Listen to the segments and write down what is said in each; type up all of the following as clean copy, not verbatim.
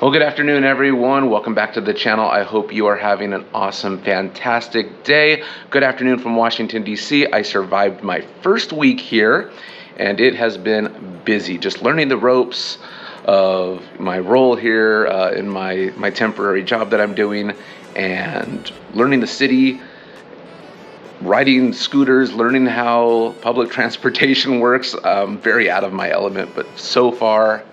Well, good afternoon, everyone. Welcome back to the channel. I hope you are having an awesome, fantastic day. Good afternoon from Washington, D.C. I survived my first week here, and it has been busy. Just learning the ropes of my role here in my temporary job that I'm doing, and learning the city, riding scooters, learning how public transportation works. I'm very out of my element, but so far,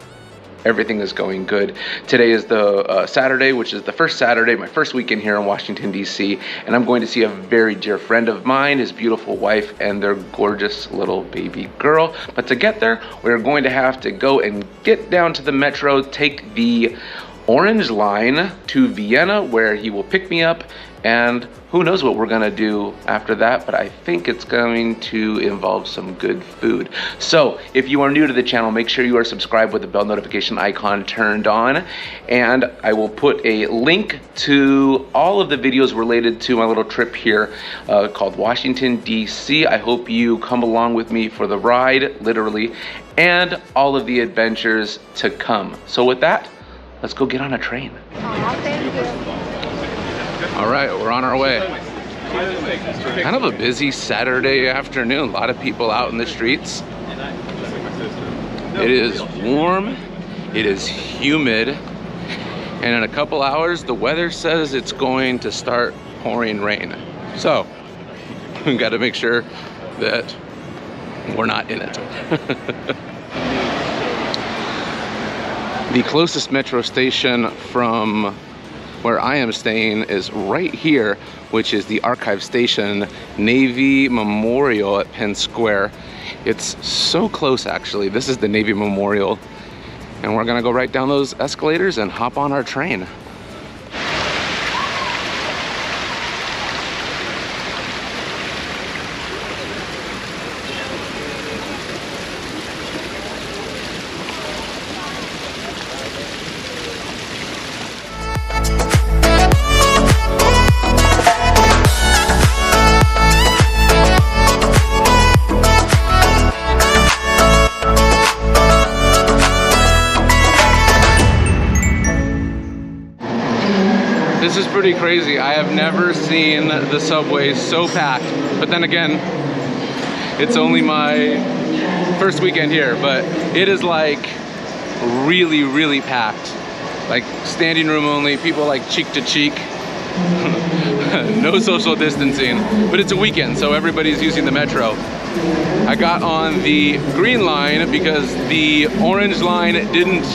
everything is going good. Today is the Saturday, which is the first Saturday, my first weekend here in Washington, D.C., and I'm going to see a very dear friend of mine, his beautiful wife, and their gorgeous little baby girl. But to get there, we're going to have to go and get down to the metro, take the Orange Line to Vienna, where he will pick me up, and who knows what we're gonna do after that, but I think it's going to involve some good food. So if you are new to the channel, make sure you are subscribed with the bell notification icon turned on, and I will put a link to all of the videos related to my little trip here called Washington, D.C. I hope you come along with me for the ride, literally, and all of the adventures to come. So with that, let's go get on a train. Thank you. All right, we're on our way. Kind of a busy Saturday afternoon. A lot of people out in the streets. It is warm, it is humid, and in a couple hours, the weather says it's going to start pouring rain. So, we gotta make sure that we're not in it. The closest metro station from where I am staying is right here, which is the Archive Station Navy Memorial at Penn Square. It's so close, actually. This is the Navy Memorial, and we're gonna go right down those escalators and hop on our train. This is pretty crazy. I have never seen the subway so packed, but then again, it's only my first weekend here, but it is like really, really packed. Like standing room only, people like cheek to cheek. No social distancing, but it's a weekend, so everybody's using the metro. I got on the green line because the orange line didn't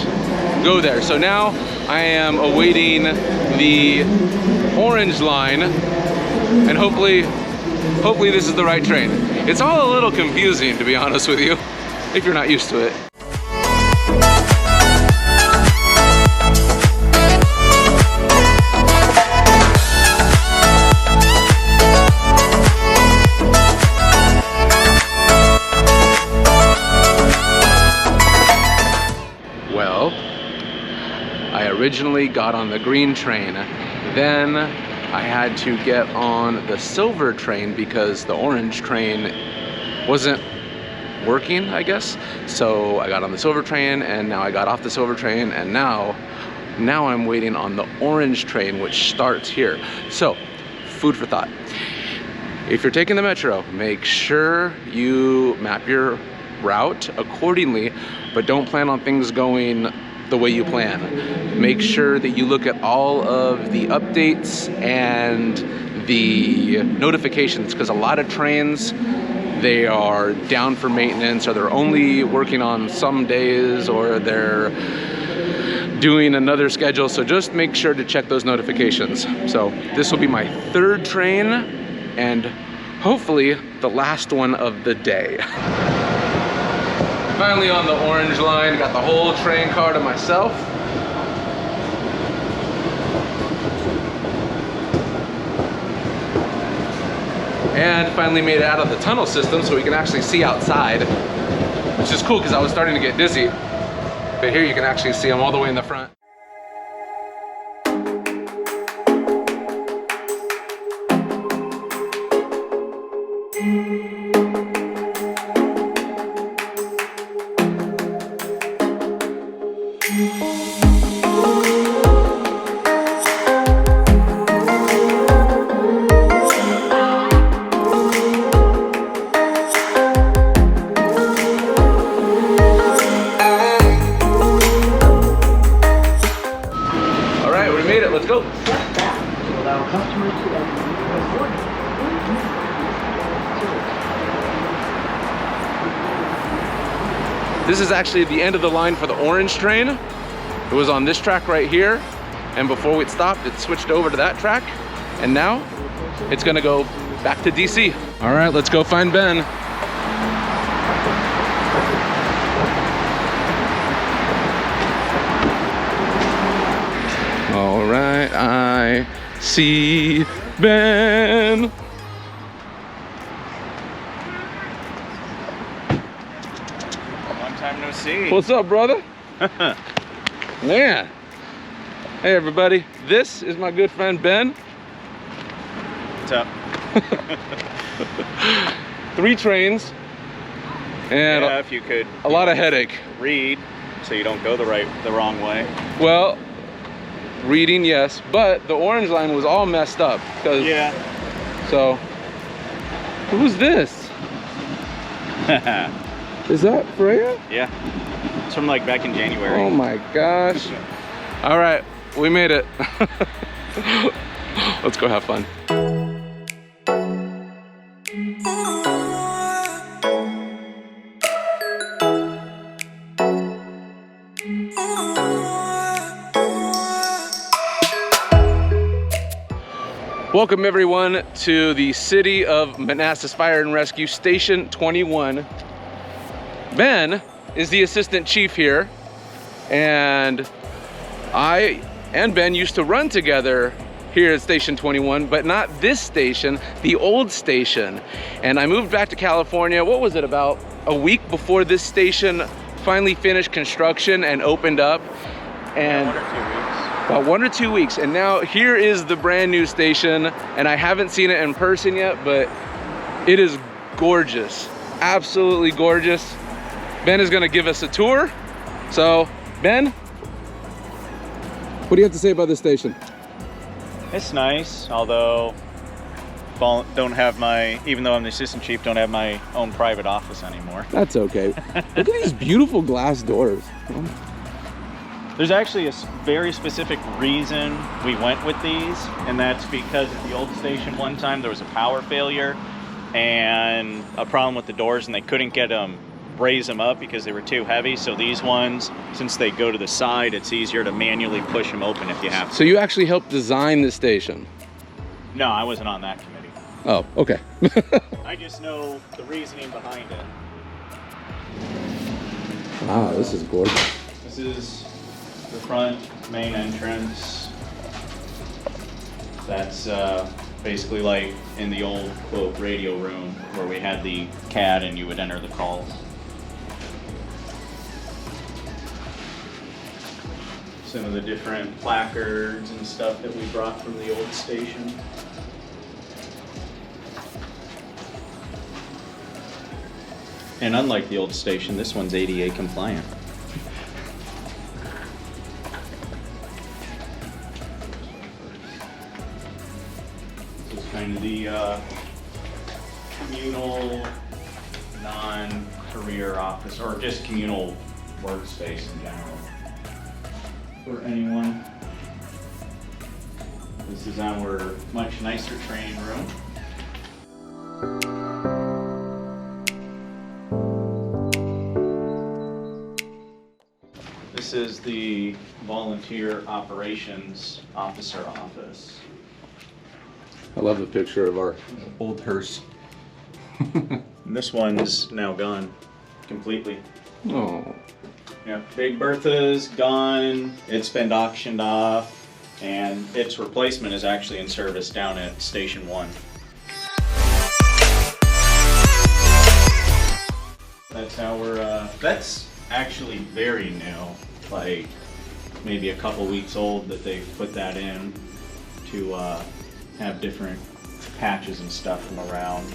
go there. So now I am awaiting the orange line, and hopefully this is the right train. It's all a little confusing, to be honest with you, if you're not used to it. Well, I originally got on the green train, then I had to get on the silver train because the orange train wasn't working, I guess. So I got on the silver train, and now I got off the silver train, and now I'm waiting on the orange train, which starts here. So, food for thought. If you're taking the metro, make sure you map your route accordingly, but don't plan on things going the way you plan. Make sure that you look at all of the updates and the notifications, because a lot of trains, they are down for maintenance, or they're only working on some days, or they're doing another schedule. So just make sure to check those notifications. So this will be my third train, and hopefully the last one of the day. Finally on the orange line, got the whole train car to myself. And finally made it out of the tunnel system so we can actually see outside, which is cool because I was starting to get dizzy. But here you can actually see them all the way in the front. This is actually the end of the line for the orange train. It was on this track right here, and before it stopped, it switched over to that track, and now it's gonna go back to DC. All right, let's go find Ben. All right, I see Ben. Long time no see. What's up, brother? Man. Hey, everybody. This is my good friend, Ben. What's up? 3 trains. And yeah, if you could. a lot of headache. Read so you don't go the wrong way. Well, reading, yes, but the orange line was all messed up. Yeah. So, who's this? Is that Freya? Yeah. It's from like back in January. Oh my gosh. All right, we made it. Let's go have fun. Welcome everyone to the city of Manassas Fire and Rescue Station 21. Ben is the assistant chief here, and I and Ben used to run together here at Station 21, but not this station, the old station. And I moved back to California, what was it, about a week before this station finally finished construction and opened up. And about 1 or 2 weeks, and now here is the brand new station, and I haven't seen it in person yet, but it is gorgeous, absolutely gorgeous. Ben is gonna give us a tour. So, Ben, what do you have to say about this station? It's nice, although don't have my, even though I'm the assistant chief, don't have my own private office anymore. That's okay. Look at these beautiful glass doors. There's actually a very specific reason we went with these, and that's because at the old station one time there was a power failure and a problem with the doors, and they couldn't get raise them up because they were too heavy. So these ones, since they go to the side, it's easier to manually push them open if you have to. So you actually helped design this station? No, I wasn't on that committee. Oh, okay. I just know the reasoning behind it. Wow, this is gorgeous. This is the front main entrance. That's basically like in the old, quote, radio room where we had the CAD and you would enter the calls. Some of the different placards and stuff that we brought from the old station. And unlike the old station, this one's ADA compliant. This is kind of the communal, non-career office, or just communal workspace in general for anyone. This is our much nicer training room. This is the volunteer operations officer office. I love the picture of our old hearse. This one's now gone completely. Oh. Yeah, Big Bertha's gone. It's been auctioned off, and its replacement is actually in service down at Station 1. That's how we're, that's actually very new, like maybe a couple weeks old that they've put that in to have different patches and stuff from around.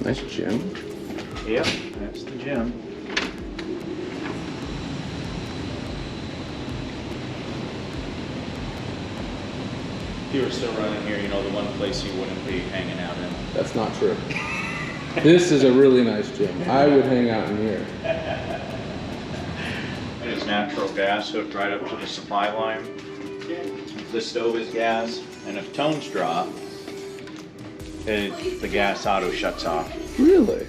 Nice gym. Yep, that's the gym. If you were still running here, you know the one place you wouldn't be hanging out in. That's not true. This is a really nice gym. I would hang out in here. It is natural gas hooked right up to the supply line. The stove is gas, and if tones drop, the gas auto shuts off. Really?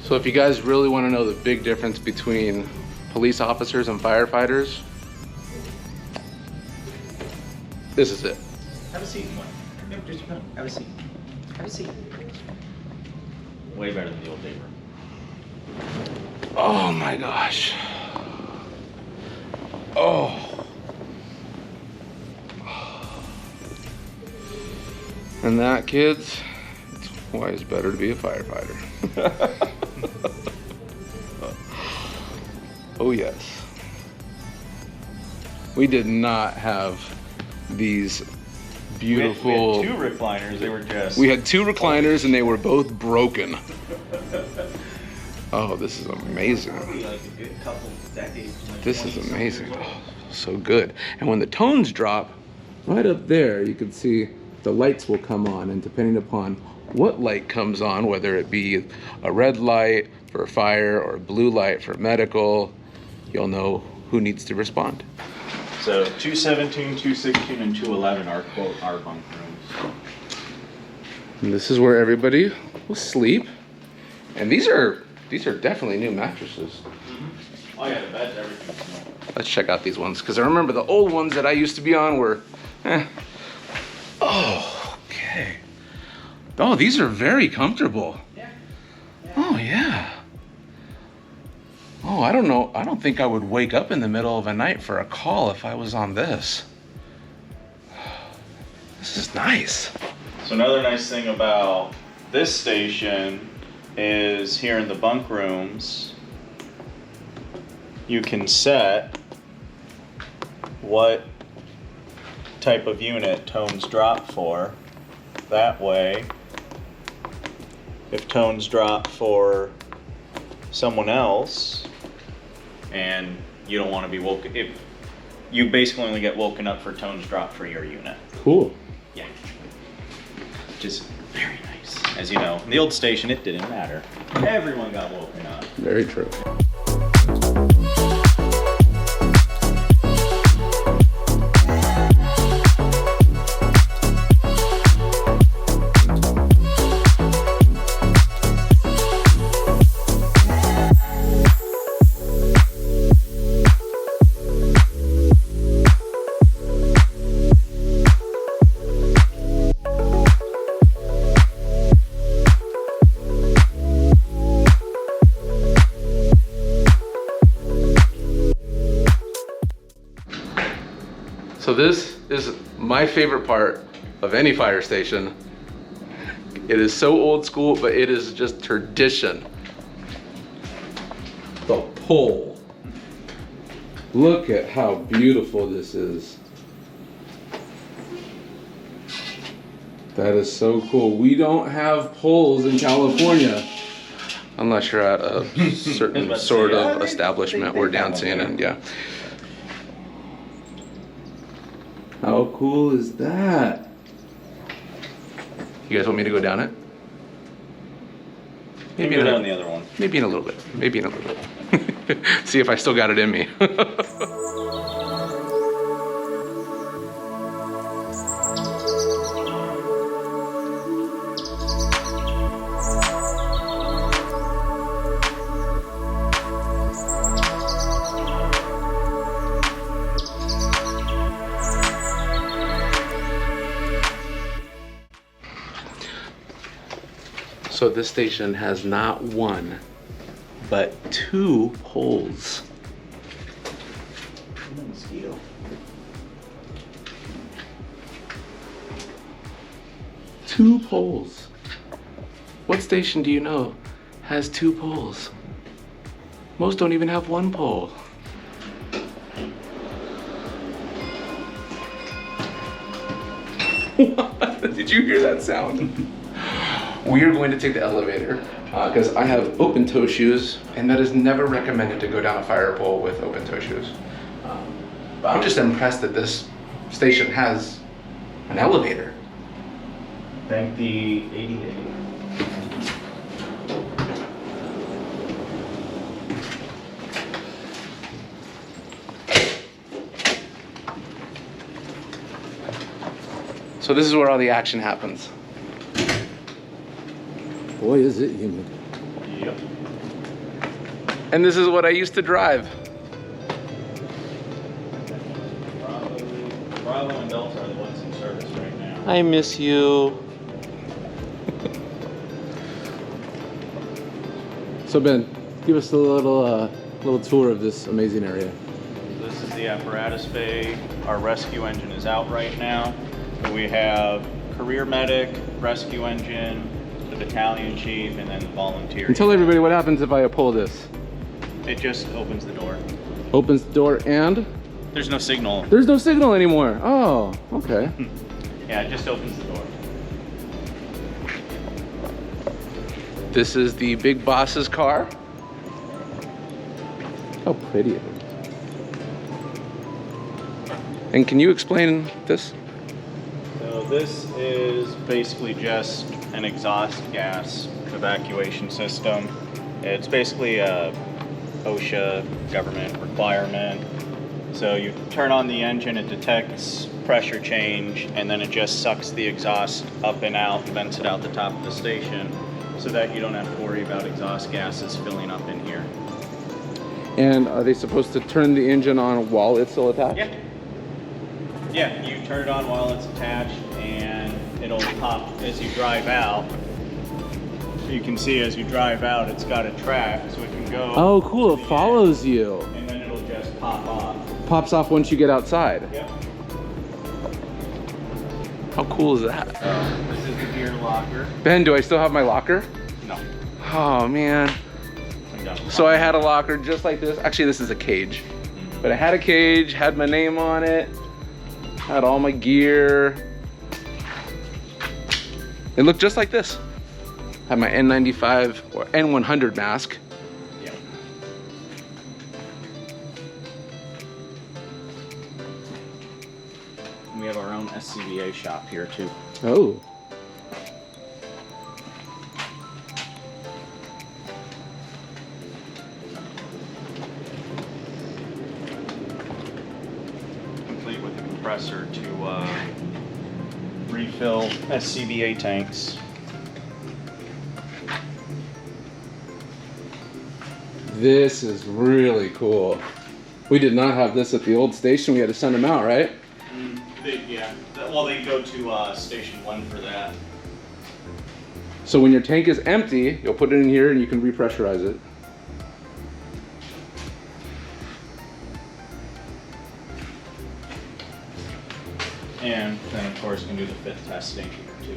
So if you guys really want to know the big difference between police officers and firefighters, this is it. Have a seat, Mike. Just have a seat. Have a seat. Way better than the old paper. Oh my gosh. Oh. And that, kids, it's why it's better to be a firefighter. Oh yes. We did not have these beautiful... We had two recliners, they were just... We had two recliners and they were both broken. Oh, this is amazing. Probably like a good couple decades. Like This is 20 amazing. years old. Oh, so good. And when the tones drop, right up there, you can see the lights will come on, and depending upon what light comes on, whether it be a red light for fire or a blue light for medical, you'll know who needs to respond. So 217, 216, and 211 are quote our bunk rooms. And this is where everybody will sleep. And these are definitely new mattresses. Oh yeah, the beds, everything's new. Let's check out these ones, because I remember the old ones that I used to be on were, Oh, okay. Oh, these are very comfortable. Yeah. Oh, yeah. Oh, I don't know. I don't think I would wake up in the middle of a night for a call if I was on this. This is nice. So another nice thing about this station is here in the bunk rooms, you can set what type of unit tones drop for. That way, if tones drop for someone else and you don't want to be woken, if you basically only get woken up for tones drop for your unit. Cool. Yeah. Which is very nice. As you know, in the old station, it didn't matter. Everyone got woken up. Very true. So this is my favorite part of any fire station. It is so old school, but it is just tradition. The pole. Look at how beautiful this is. That is so cool. We don't have poles in California. Unless you're at a certain sort of establishment we're dancing in, yeah. How cool is that? You guys want me to go down it? Maybe go down the other one. Maybe in a little bit. Maybe in a little bit. See if I still got it in me. So this station has not one, but two poles. Mosquito. Two poles. What station do you know has two poles? Most don't even have one pole. What? Did you hear that sound? We are going to take the elevator because I have open toe shoes, and that is never recommended to go down a fire pole with open toe shoes. But I'm just impressed that this station has an elevator. Thank the 88. So this is where all the action happens. Boy, is it humid. Yep. And this is what I used to drive. Bravo and Delta are the ones in service right now. I miss you. So Ben, give us a little tour of this amazing area. This is the apparatus bay. Our rescue engine is out right now. So we have career medic, rescue engine, the battalion chief, and then the volunteer. And tell everybody what happens if I pull this. It just opens the door. Opens the door and There's no signal. there's no signal anymore. Oh, okay. Yeah, it just opens the door. This is the big boss's car. How pretty it is. And can you explain this? So this is basically just an exhaust gas evacuation system. It's basically a OSHA government requirement. So you turn on the engine, it detects pressure change, and then it just sucks the exhaust up and out, vents it out the top of the station, so that you don't have to worry about exhaust gases filling up in here. And are they supposed to turn the engine on while it's still attached? Yeah. Yeah, you turn it on while it's attached, and it'll pop as you drive out. You can see as you drive out, it's got a track, so it can go. Oh, cool. to It the follows you. end, and then it'll just pop off. Pops off once you get outside. Yep. How cool is that? This is the gear locker. Ben, do I still have my locker? No. Oh man. I got it. So I had a locker just like this. Actually, this is a cage. But I had a cage, had my name on it, had all my gear. It looked just like this. Had my N95 or N100 mask. Yeah. We have our own SCBA shop here too. Oh. Complete with a compressor to refill SCBA tanks. This is really cool. We did not have this at the old station. We had to send them out, right? Yeah. Well, they go to Station 1 for that. So when your tank is empty, you'll put it in here and you can repressurize it. And then, of course, can do the fit testing here too.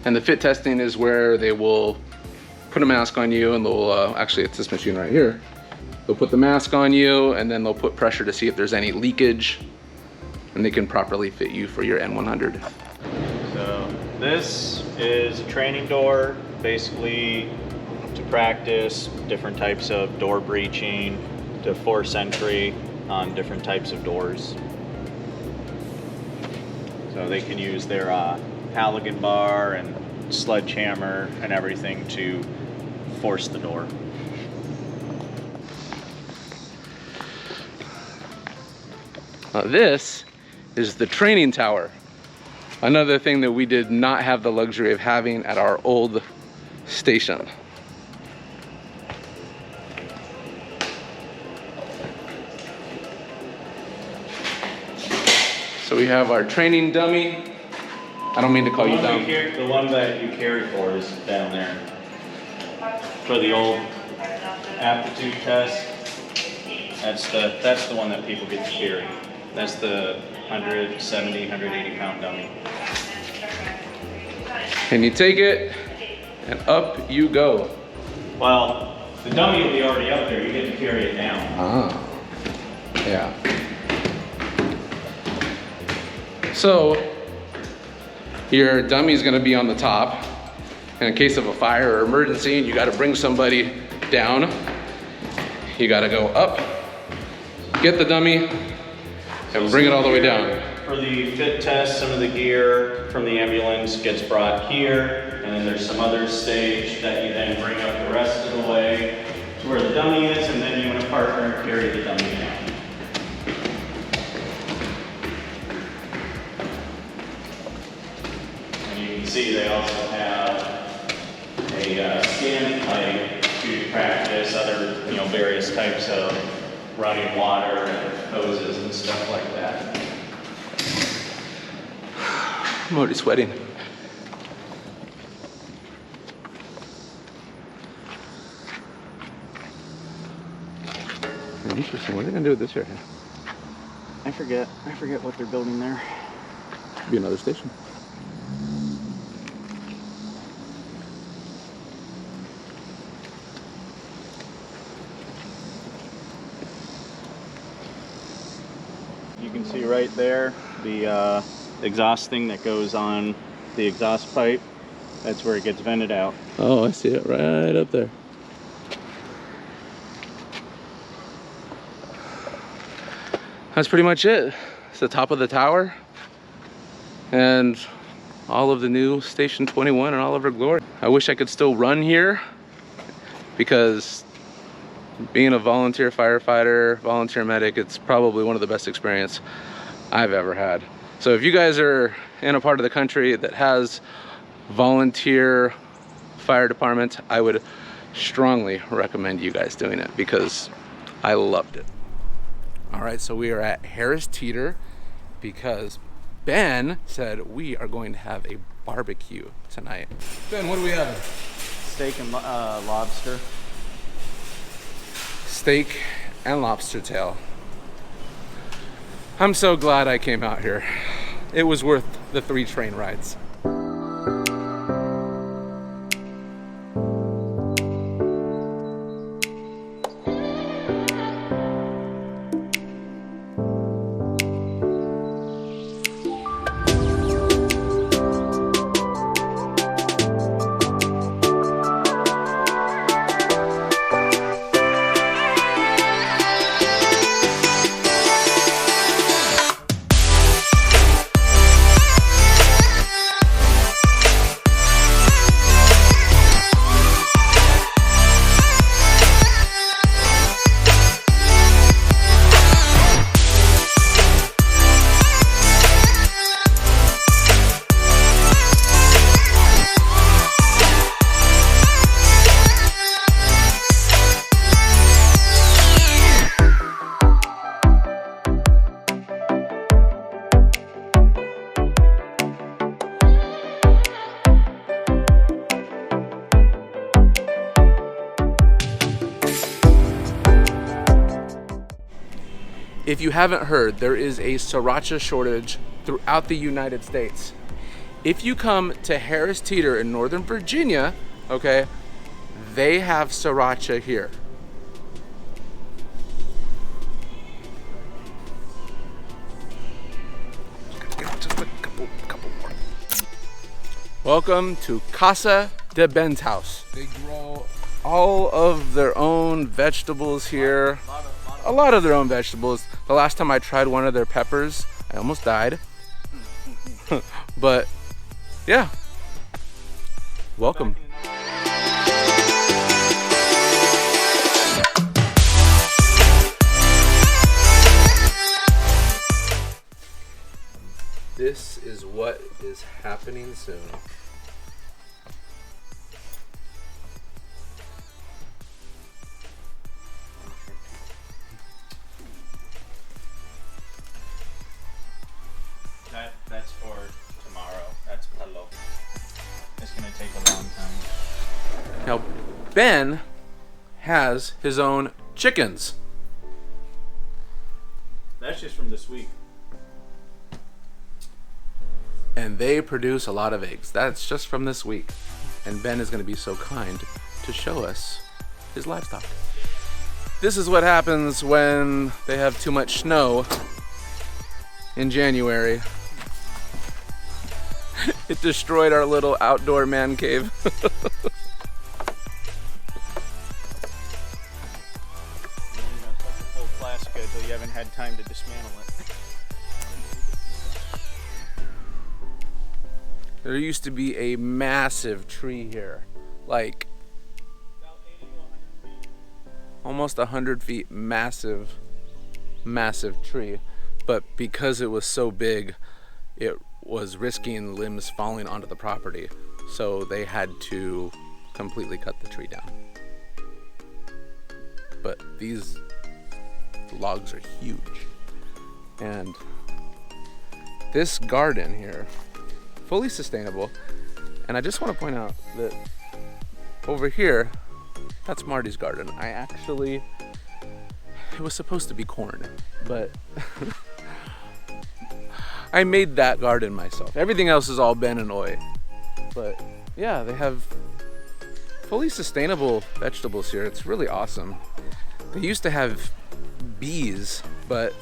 And the fit testing is where they will put a mask on you and they'll, actually it's this machine right here. They'll put the mask on you and then they'll put pressure to see if there's any leakage and they can properly fit you for your N100. So this is a training door, basically to practice different types of door breaching, to force entry on different types of doors. So they can use their Halligan bar and sledgehammer and everything to force the door. This is the training tower. Another thing that we did not have the luxury of having at our old station. So we have our training dummy. I don't mean to call you dumb. The one that you carry for is down there. For the old aptitude test, that's the one that people get to carry. That's the 170, 180 pound dummy. And you take it, and up you go. Well, the dummy will be already up there. You get to carry it down. Ah. Yeah. So your dummy's gonna be on the top. And in case of a fire or emergency and you gotta bring somebody down, you gotta go up, get the dummy, and bring it all the way down. For the fit test, some of the gear from the ambulance gets brought here, and then there's some other stage that you then bring up the rest of the way to where the dummy is, and then you and a partner carry the dummy down. And you can see they also have a scan pipe to practice other, various types of running water and hoses and stuff like that. I'm already sweating. Interesting. What are they gonna do with this right here? I forget what they're building there. Could be another station. You can see right there the exhaust thing that goes on the exhaust pipe. That's where it gets vented out. Oh, I see it right up there. That's pretty much it. It's the top of the tower and all of the new Station 21 in all of her glory. I wish I could still run here because being a volunteer firefighter, volunteer medic, it's probably one of the best experiences I've ever had. So if you guys are in a part of the country that has volunteer fire department, I would strongly recommend you guys doing it because I loved it. All right, so we are at Harris Teeter because Ben said we are going to have a barbecue tonight. Ben, what are we having? Steak and lobster. Steak and lobster tail. I'm so glad I came out here. It was worth the 3 train rides. If you haven't heard, there is a sriracha shortage throughout the United States. If you come to Harris Teeter in Northern Virginia, okay, they have sriracha here. Just a couple more. Welcome to Casa de Ben's house. They grow all of their own vegetables here. A lot of their own vegetables. The last time I tried one of their peppers, I almost died. But yeah, welcome. This is what is happening soon. That's for tomorrow. That's hello. It's gonna take a long time. Now, Ben has his own chickens. That's just from this week. And they produce a lot of eggs. That's just from this week. And Ben is going to be so kind to show us his livestock. This is what happens when they have too much snow in January. It destroyed our little outdoor man cave. Such a full class schedule, you haven't had time to dismantle it. There used to be a massive tree here, like almost 100 feet, massive tree. But because it was so big, it was risking limbs falling onto the property. So they had to completely cut the tree down. But these logs are huge. And this garden here, fully sustainable. And I just want to point out that over here, that's Marty's garden. It was supposed to be corn, but I made that garden myself. Everything else is all Ben and Oi. But yeah, they have fully sustainable vegetables here. It's really awesome. They used to have bees, but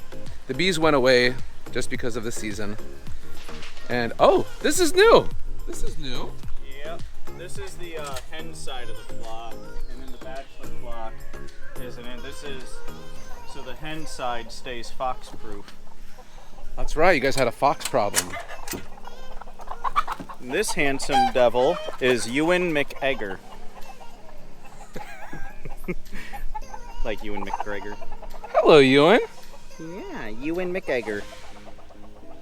the bees went away just because of the season. And oh, this is new. This is new. Yep. This is the hen side of the flock, and then the bachelor flock isn't in. So the hen side stays fox-proof. That's right, you guys had a fox problem. This handsome devil is Ewan McEgger. Like Ewan McGregor. Hello, Ewan. Yeah, Ewan McEgger.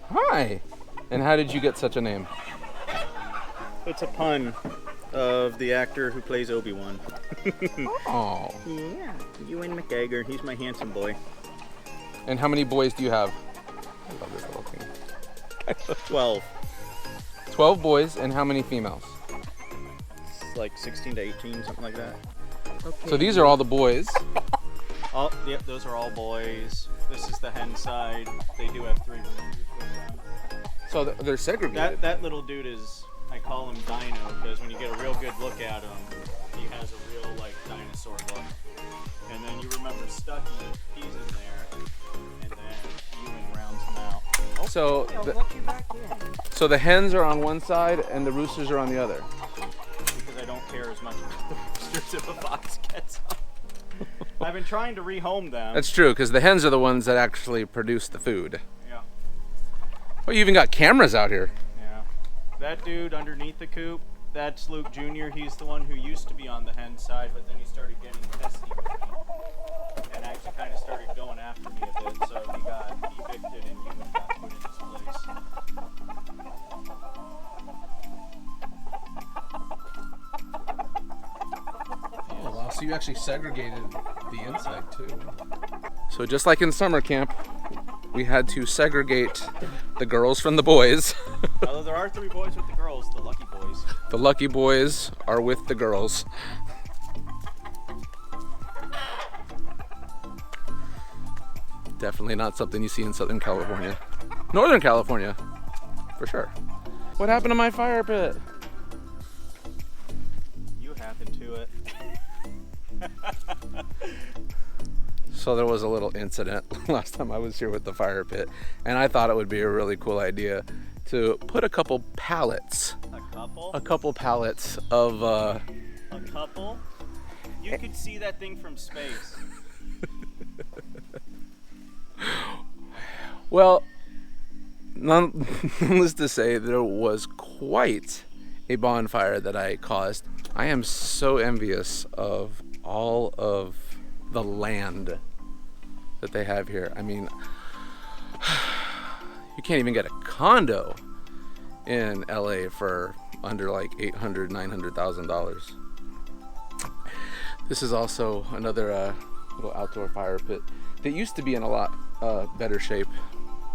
Hi. And how did you get such a name? It's a pun of the actor who plays Obi-Wan. Oh. Yeah, Ewan McEgger. He's my handsome boy. And how many boys do you have? I love this little thing. 12. 12 boys, and how many females? It's like 16 to 18, something like that. Okay. So these are all the boys. Oh, yep, those are all boys. This is the hen side. They do have 3 roosters. So they're segregated. That little dude is, I call him Dino, because when you get a real good look at him, he has a real, like, dinosaur look. And then you remember Stucky, he's in there, and then Ewan rounds him out. Oh, So I'll let you back in. so the hens are on one side and the roosters are on the other. because I don't care as much about the roosters if a fox gets them. I've been trying to rehome them. That's true, because the hens are the ones that actually produce the food. Yeah. Oh, you even got cameras out here. Yeah. That dude underneath the coop, that's Luke Jr. He's the one who used to be on the hen side, but then he started getting testy with me. And actually kind of started going after me a bit, so he got evicted and Ewan got put in his place. Oh, wow. So you actually segregated the inside too. So just like in summer camp, we had to segregate the girls from the boys. Although there are 3 boys with the girls, the lucky boys. The lucky boys are with the girls. Definitely not something you see in Southern California. Northern California, for sure. What happened to my fire pit? You happened to it. So there was a little incident last time I was here with the fire pit, and I thought it would be a really cool idea to put a couple pallets. A couple? A couple pallets of A couple? You could see that thing from space. well, needless to say, there was quite a bonfire that I caused. I am so envious of all of the land that they have here. I mean, you can't even get a condo in LA for under like $800,000, $900,000. This is also another little outdoor fire pit that used to be in a lot better shape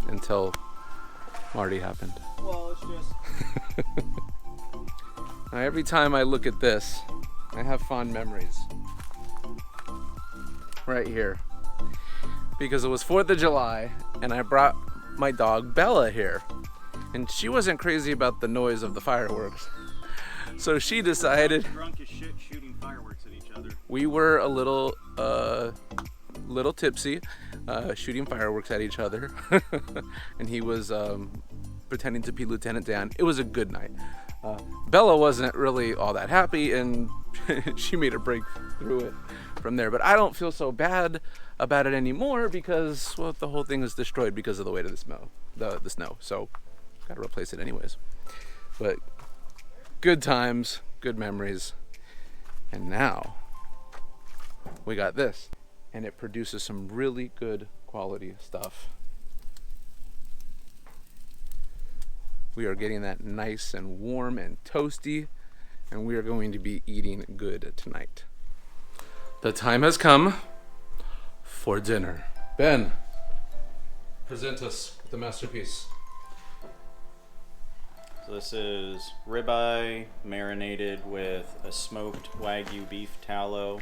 until Marty happened. Well, it's just... Now, every time I look at this, I have fond memories. Right here. Because it was 4th of July, and I brought my dog Bella here. And she wasn't crazy about the noise of the fireworks. So she decided... Drunk as shit shooting fireworks at each other. We were a little tipsy, shooting fireworks at each other. And he was pretending to be Lieutenant Dan. It was a good night. Bella wasn't really all that happy, and she made a break through it from there. But I don't feel so bad about it anymore because, well, the whole thing is destroyed because of the weight of the snow. So, gotta replace it anyways. But good times, good memories, and now we got this, and it produces some really good quality stuff. We are getting that nice and warm and toasty, and we are going to be eating good tonight. The time has come for dinner. Ben, present us the masterpiece. So this is ribeye marinated with a smoked Wagyu beef tallow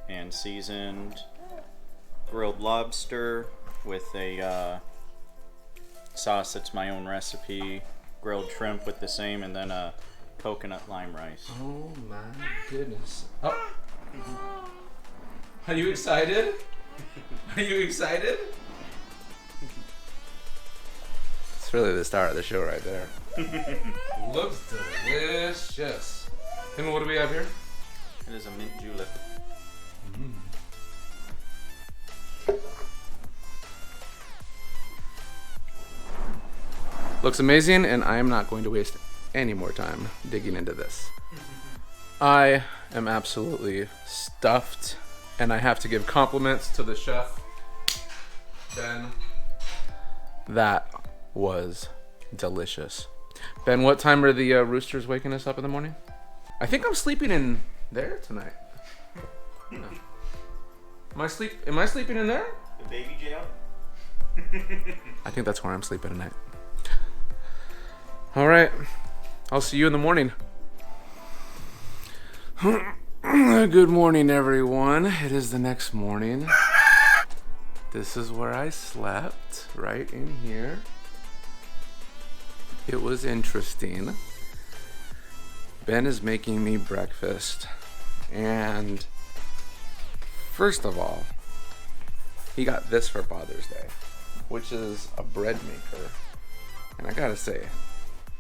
and seasoned grilled lobster with a sauce that's my own recipe, grilled shrimp with the same, and then a coconut lime rice. Oh my goodness. Oh. Are you excited? Are you excited? It's really the star of the show right there. Looks delicious. And what do we have here? It is a mint julep. Looks amazing, and I am not going to waste any more time digging into this. I am absolutely stuffed, and I have to give compliments to the chef, Ben. That was delicious. Ben, what time are the roosters waking us up in the morning? I think I'm sleeping in there tonight. No. Am I sleeping in there? The baby jail? I think that's where I'm sleeping tonight. All right, I'll see you in the morning. Good morning, everyone. It is the next morning. This is where I slept, right in here. It was interesting. Ben is making me breakfast, and first of all, he got this for Father's Day, which is a bread maker. And I gotta say,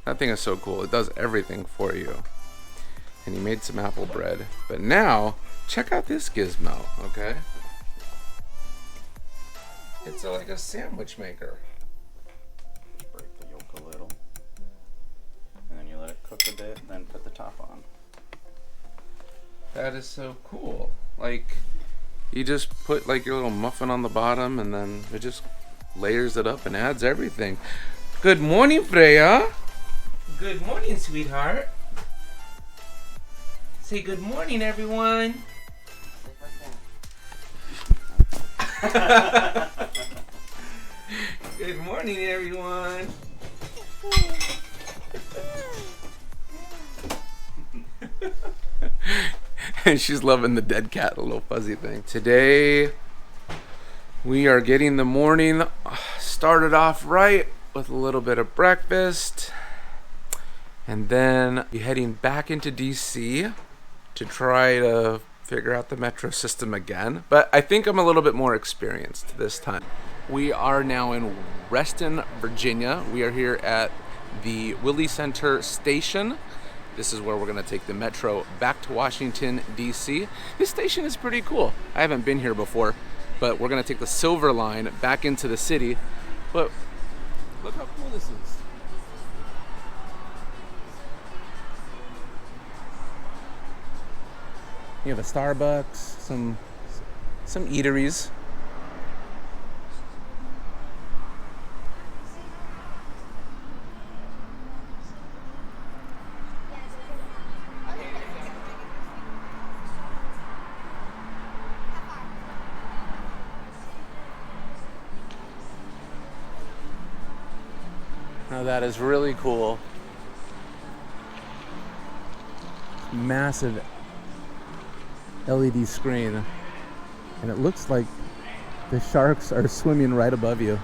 that thing is so cool. It does everything for you. And he made some apple bread. But now, check out this gizmo, okay? It's like a sandwich maker. Break the yolk a little. And then you let it cook a bit, then put the top on. That is so cool. Like, you just put like your little muffin on the bottom, and then it just layers it up and adds everything. Good morning, Freya. Good morning, sweetheart. Say good morning, everyone. Good morning, everyone. And she's loving the dead cat, the little fuzzy thing. Today, we are getting the morning started off right with a little bit of breakfast. And then be heading back into DC to try to figure out the metro system again. But I think I'm a little bit more experienced this time. We are now in Reston, Virginia. We are here at the Willie Center station. This is where we're gonna take the metro back to Washington, DC. This station is pretty cool. I haven't been here before, but we're gonna take the Silver Line back into the city. But look how cool this is. You have a Starbucks, some eateries. Now that is really cool. Massive LED screen, and it looks like the sharks are swimming right above you.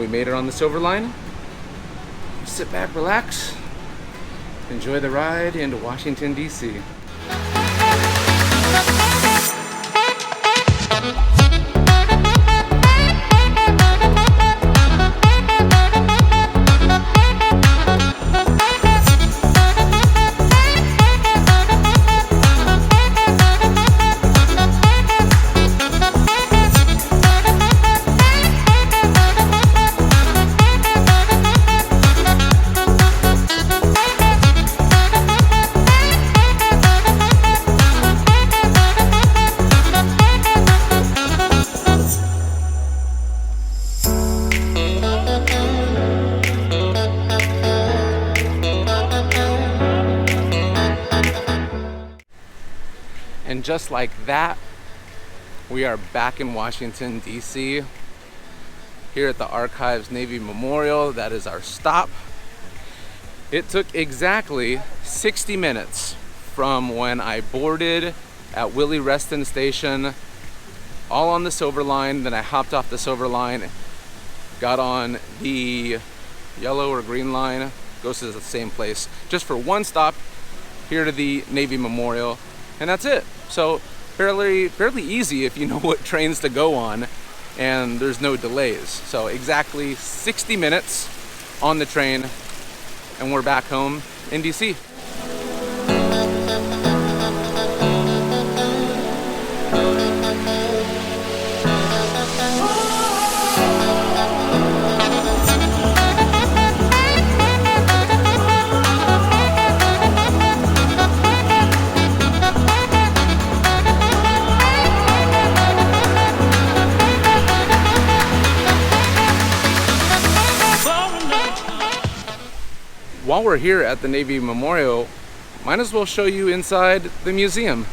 made it on the Silver Line. Sit back, relax, enjoy the ride into Washington, D.C. And just like that, we are back in Washington, D.C. Here at the Archives Navy Memorial. That is our stop. It took exactly 60 minutes from when I boarded at Willie Reston Station, all on the Silver Line. Then I hopped off the Silver Line, got on the yellow or green line, goes to the same place, just for one stop here to the Navy Memorial, and that's it. So fairly easy if you know what trains to go on, and there's no delays. So exactly 60 minutes on the train, and we're back home in DC. While we're here at the Navy Memorial, might as well show you inside the museum.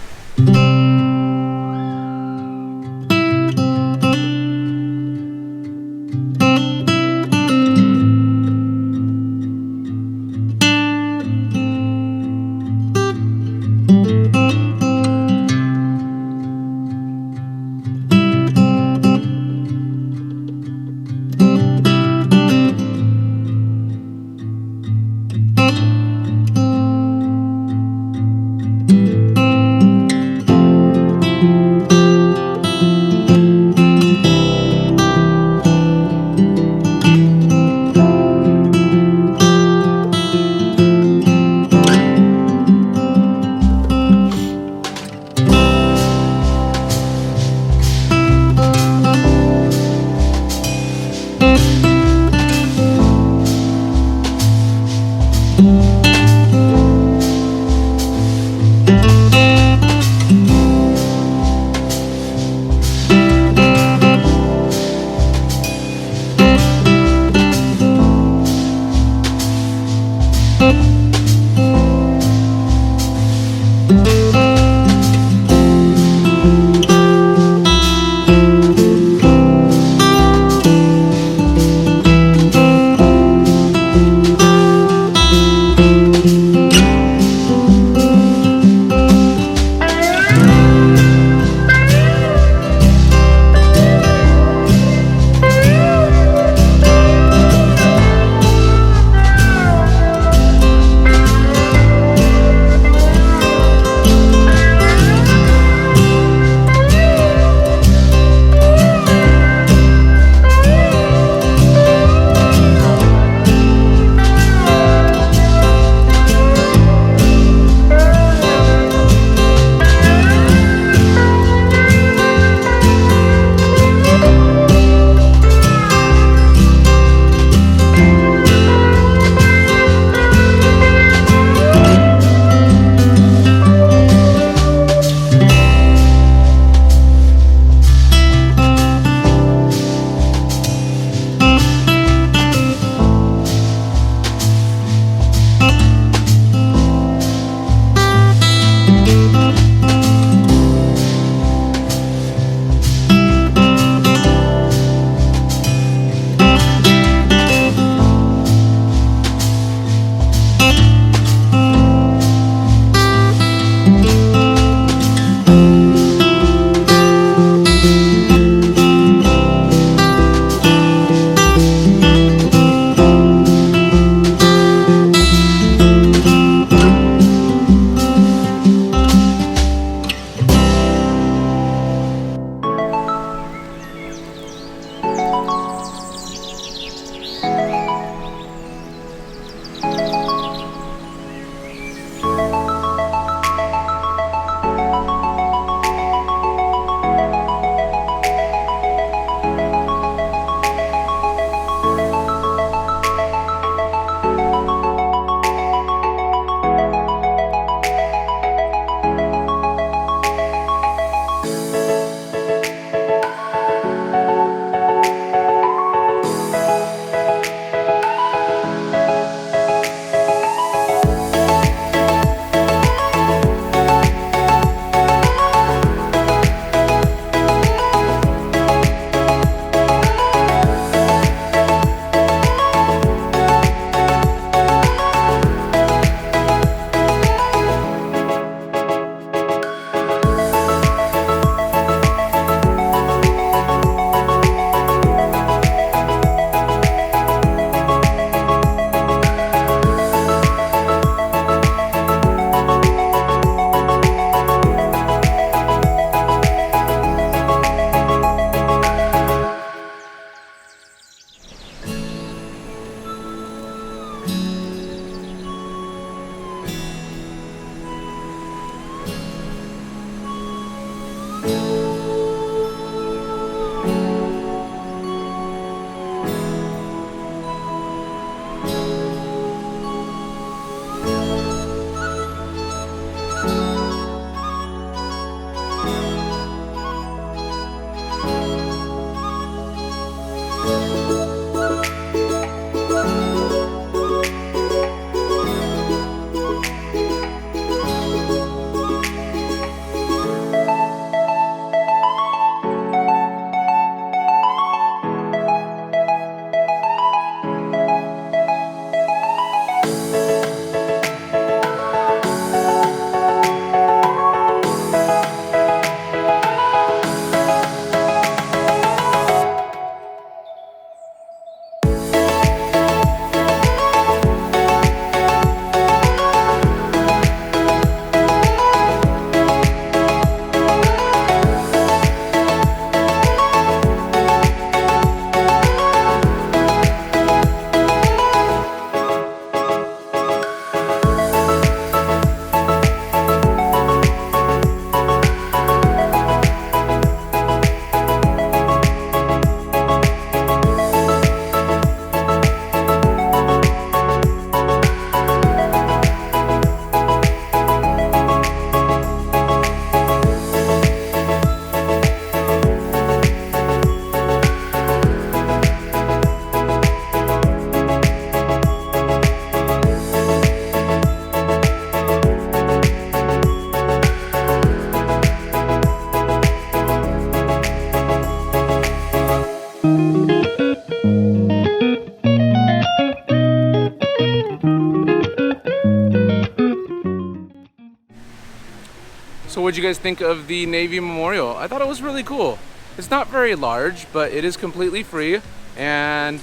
So what'd you guys think of the Navy Memorial? I thought it was really cool. It's not very large, but it is completely free, and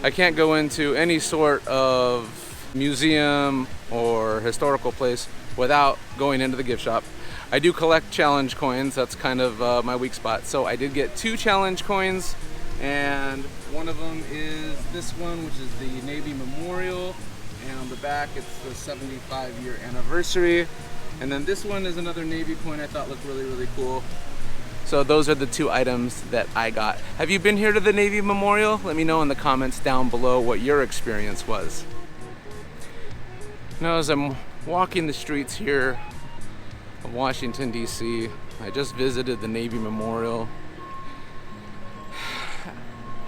I can't go into any sort of museum or historical place without going into the gift shop. I do collect challenge coins. That's kind of my weak spot. So I did get 2 challenge coins, and one of them is this one, which is the Navy Memorial, and on the back it's the 75-year anniversary. And then this one is another Navy coin I thought looked really, really cool. So those are the 2 items that I got. Have you been here to the Navy Memorial? Let me know in the comments down below what your experience was. Now, as I'm walking the streets here of Washington, D.C., I just visited the Navy Memorial.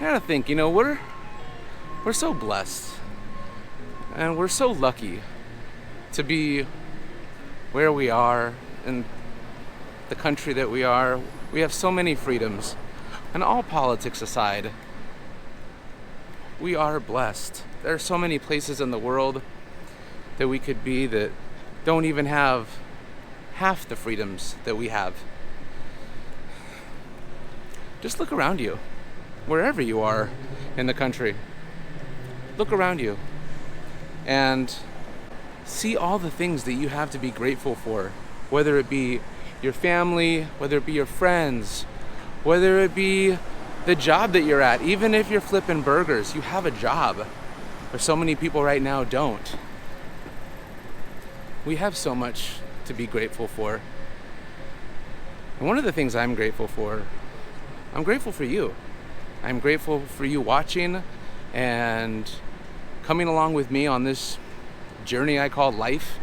I gotta think, you know, we're so blessed and we're so lucky to be where we are in the country that we are. We have so many freedoms, and all politics aside, we are blessed. There are so many places in the world that we could be that don't even have half the freedoms that we have. Just look around you, wherever you are in the country. Look around you and see all the things that you have to be grateful for, whether it be your family, whether it be your friends, whether it be the job that you're at. Even if you're flipping burgers, you have a job, where so many people right now don't. We have so much to be grateful for. And one of the things I'm grateful for you. I'm grateful for you watching and coming along with me on this journey I call life.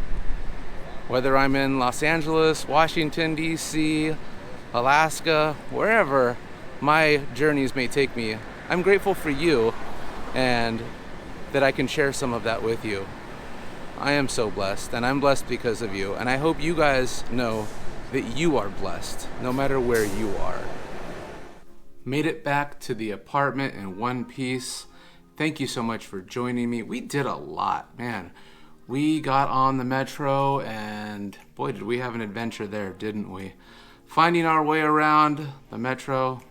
Whether I'm in Los Angeles, Washington, D.C., Alaska, wherever my journeys may take me, I'm grateful for you and that I can share some of that with you. I am so blessed, and I'm blessed because of you, and I hope you guys know that you are blessed, no matter where you are. Made it back to the apartment in one piece. Thank you so much for joining me. We did a lot, man. We got on the metro, and boy, did we have an adventure there, didn't we? Finding our way around the metro,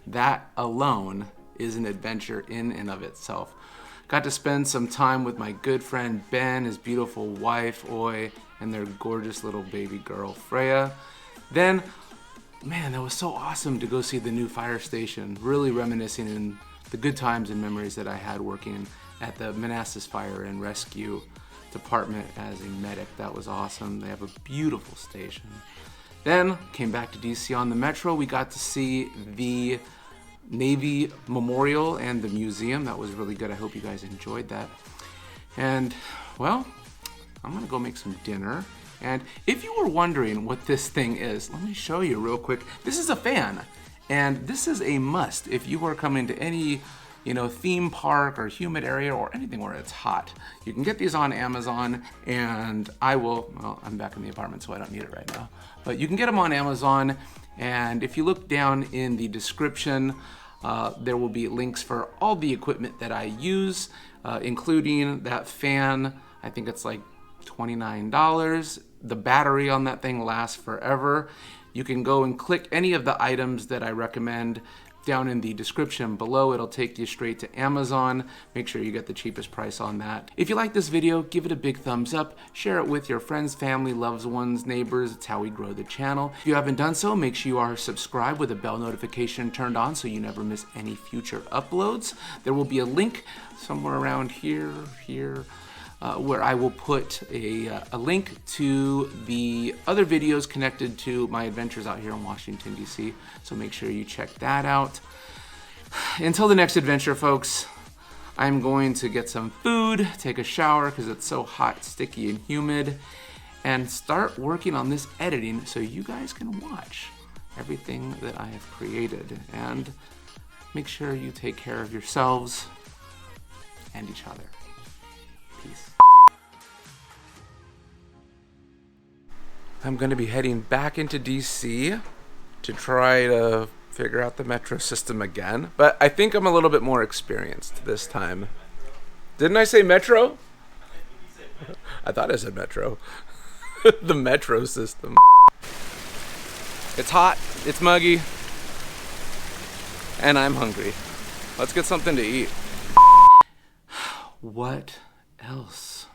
that alone is an adventure in and of itself. Got to spend some time with my good friend Ben, his beautiful wife, Oi, and their gorgeous little baby girl, Freya. Then, man, that was so awesome to go see the new fire station, really reminiscing in the good times and memories that I had working at the Manassas Fire and Rescue Department as a medic. That was awesome. They have a beautiful station. Then came back to DC on the metro. We got to see the Navy Memorial and the museum. That was really good. I hope you guys enjoyed that. And well, I'm gonna go make some dinner. And if you were wondering what this thing is, let me show you real quick. This is a fan, and this is a must if you are coming to any theme park or humid area or anything where it's hot. You can get these on Amazon, and I'm back in the apartment, so I don't need it right now. But you can get them on Amazon, and if you look down in the description, there will be links for all the equipment that I use, including that fan. I think it's like $29. The battery on that thing lasts forever. You can go and click any of the items that I recommend down in the description below. It'll take you straight to Amazon. Make sure you get the cheapest price on that. If you like this video, give it a big thumbs up, share it with your friends, family, loved ones, neighbors. It's how we grow the channel. If you haven't done so, make sure you are subscribed with a bell notification turned on so you never miss any future uploads. There will be a link somewhere around here, where I will put a link to the other videos connected to my adventures out here in Washington, D.C. So make sure you check that out. Until the next adventure, folks, I'm going to get some food, take a shower because it's so hot, sticky, and humid, and start working on this editing so you guys can watch everything that I have created. And make sure you take care of yourselves and each other. Peace. I'm going to be heading back into DC to try to figure out the metro system again, but I think I'm a little bit more experienced this time. Didn't I say metro? I thought I said metro. The metro system. It's hot, it's muggy, and I'm hungry. Let's get something to eat. What else?